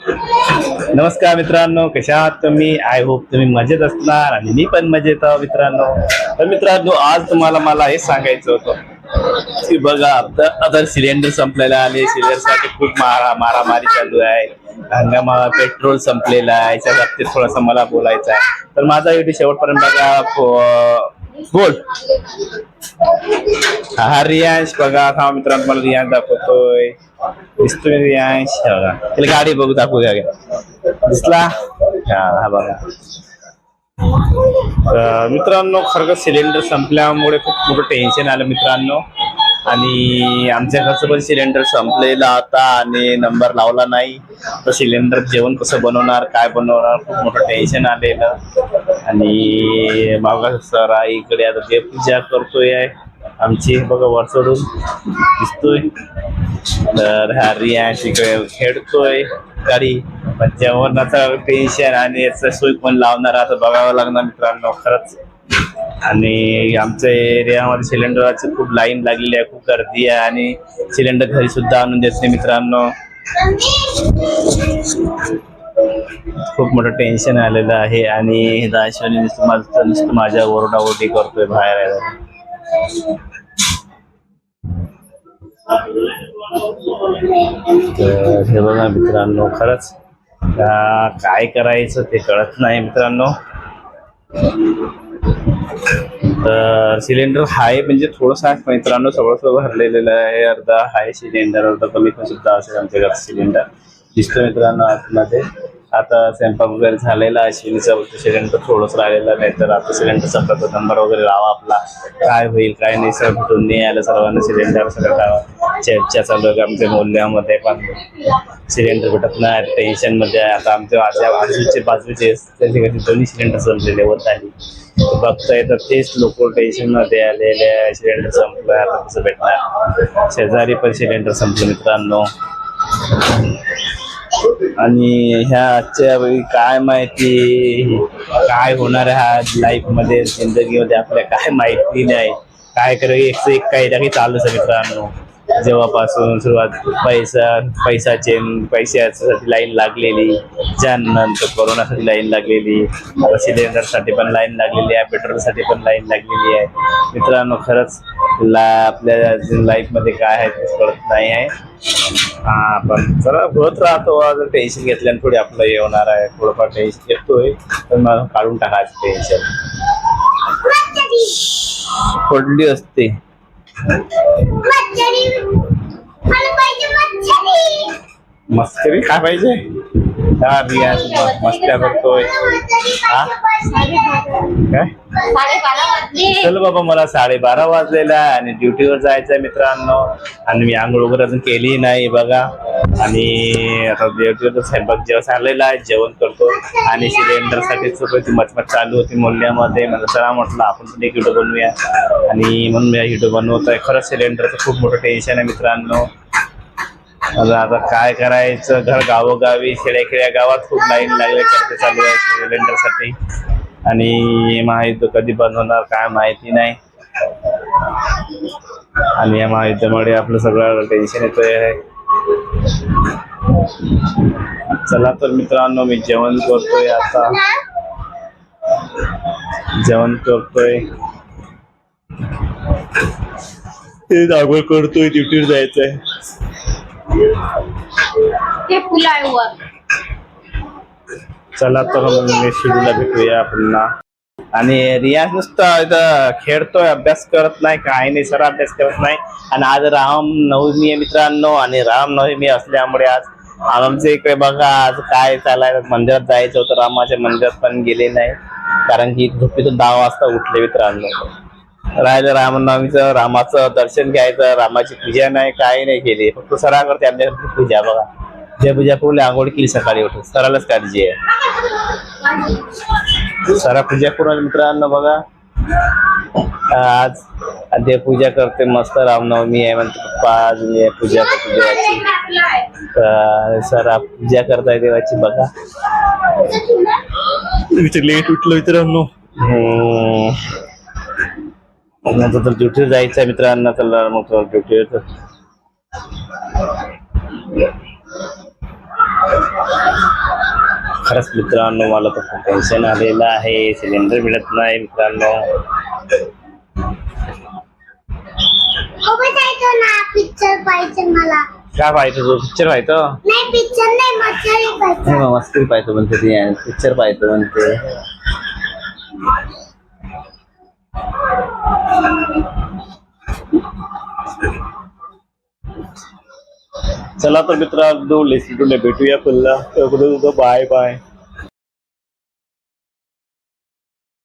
नमस्कार मित्रांनो, कशा आहात तुम्ही? आय होप तुम्ही मजेत असणार आणि मी पण मजेत आहो मित्रांनो. तर मित्रांनो, आज तुम्हाला मला हे सांगायचं होतं की बघा, आता सिलेंडर संपलेला आले. सिलेंडरसाठी खूप मारामारी चालू आहे. हंगामा पेट्रोल संपलेला आहे. याच्या बाबतीत थोडंसं मला बोलायचं आहे. तर माझा व्हिडिओ शेवटपर्यंत बघा. बोल. हा रियांश बघा. हा मित्रांनो, मला रियांश दाखवतोय. दिसतोय रियांश? बघा, त्याला गाडी बघू दाखवू द्या. दिसला? हा बघा. मित्रांनो, खरं सिलेंडर संपल्यामुळे खूप मोठं टेन्शन आलं मित्रांनो. आणि आमच्या घरचं पण सिलेंडर संपलेला होता आणि नंबर लावला नाही. तर सिलेंडर जेवण कसं बनवणार, काय बनवणार, खूप मोठं टेन्शन आलेलं. आणि बाबा सर इकडे आता देवपूजा करतोय आमची, बघा वर चढून दिसतोय. तर हा रियांश इकडे खेळतोय गाडी. पण जेवणाचं टेन्शन आणि याचं सोय पण लावणार आता बघावं लागणार मित्रांनो खरंच. आणि आमच्या एरियामध्ये सिलेंडरची खूप लाईन लागलेली आहे, खूप गर्दी आहे. आणि सिलेंडर घरी सुद्धा आणून देत नाही मित्रांनो. खूप मोठं टेन्शन आलेलं आहे. आणि दाशवानी नुसतं माझ्या ओरडाओरडी करतोय बाहेर. तर हे बघा मित्रांनो, खरंच काय करायचं ते कळत नाही मित्रांनो. तर सिलेंडर हाय म्हणजे थोडंसं आहे मित्रांनो, सगळं भरलेलं आहे. अर्धा हाय सिलेंडर, अर्धा कमी पण सुद्धा असेल आमच्या घरात सिलेंडर. दिसतो मित्रांनो आतमध्ये. आता स्वयंपाक वगैरे झालेला आहे. सिलेंडर थोडंच राहिलेलं नाही. तर आता सिलेंडर संपला तर नंबर वगैरे लावा आपला. काय होईल काय नाही सगळं भेटून नाही आलं सर्वांना सिलेंडर. सगळं चर्चा चालू आहे आमच्या मोहल्ल्यामध्ये, पण सिलेंडर भेटत नाही. टेन्शनमध्ये आहे आता आमच्या बाजूचे दोन्ही सिलेंडर संपलेले होत आली. बघताय तर तेच लोक टेन्शनमध्ये आलेले आहे. सिलेंडर संपलं, आता कसं भेटणार. शेजारी पण सिलेंडर संपलं मित्रांनो. आणि ह्या आजच्या वेळी काय माहिती काय होणार आहे हा लाईफ मध्ये, जिंदगीमध्ये आपल्या काय माहिती नाही. काय करायचं एक काही चालूच आहे मित्रांनो. जेव्हापासून सुरुवात पैशासाठी लाईन लागलेली, त्यानंतर कोरोनासाठी लाईन लागलेली, आता सिलेंडरसाठी पण लाईन लागलेली आहे, पेट्रोलसाठी पण लाईन लागलेली आहे मित्रांनो. खरंच आपल्या लाईफमध्ये काय आहे ते कळत नाही आहे. पण चला होत राहतो. आज टेन्शन घेतल्याने थोडी आपलं हे होणार आहे. थोडंफार टेन्शन घेतोय पण मला काढून टाकायचं टेन्शन. पडली असते मस्करी काय पाहिजे. मस्त्या करतोय काय. चल बाबा, मला 12:30 वाजलेला आहे आणि ड्युटीवर जायचं आहे मित्रांनो. आणि मी आंघोळ वगैरे अजून केली नाही बघा. आणि आता ड्युटीवर स्वयंपाक जेव्हा झालेला आहे, जेवण करतो. आणि सिलेंडरसाठी मचमच चालू होती मोहल्ल्यामध्ये. मला चला म्हटलं आपण पण एक व्हिडिओ बनवूया, आणि म्हणून मी व्हिडिओ बनवत आहे. खरंच सिलेंडरचं खूप मोठं टेन्शन आहे मित्रांनो. आता काय करायचं, गावोगावी खेड्या गावात खूप लाईन लागले करते चालू आहे सिलेंडरसाठी. आणि महायुद्ध कधी बंद होणार काय माहिती नाही. आणि या महायुद्धामुळे आपलं सगळं टेन्शन येतोय आहे. चला तर मित्रांनो, मी जेवण करतोय आता. जेवण करतोय, दाखवण करतोय, ड्युटीवर जायचंय. चला तर मी शिडूला भेटूया पुन्हा. आणि रियाज नुसतं इथं खेळतोय, अभ्यास करत नाही, काही नाही, सर अभ्यास करत नाही. आणि आज रामनवमी आहे मित्रांनो. आणि रामनवमी असल्यामुळे आज आमच्या इकडे बघा आज काय चालाय. मंदिरात जायचं होतं, रामाच्या मंदिरात पण गेले नाही, कारण की झोपेतून 10 वाजता उठले मित्रांनो. राहिलं रामनवमीचं, रामाचं दर्शन घ्यायचं. रामाची पूजा नाही, काही नाही केली, फक्त सरा करते आमच्या पूजा. बघा देवपूजा करून आंघोळ केली सकाळी उठून, सरालाच काळजी आहे. सरा पूजा करून मित्रांनो बघा. आज देवपूजा करते मस्त. रामनवमी आहे म्हणते पप्पा, आज मी पूजा करते देवाची. सरा पूजा करताय देवाची बघा. लेट उठलो मित्रांनो. तर ड्युटीवर जायचं आहे मित्रांनो. चला मग ड्युटीवर खरंच मित्रांनो मला तर खूप टेन्शन आलेलं आहे, सिलेंडर मिळत नाही मित्रांनो. पिक्चर पाहिजे मला. काय पाहिजे तो पिक्चर पाहिजे? नाही पिक्चर नाही, मच्छरी पाहिजे. मस्ती पाहिजे म्हणते ती, पिक्चर पाहिजे म्हणते. चला तर मित्रांनो लेसी टूने भेटूया पुन्हा. Bye bye.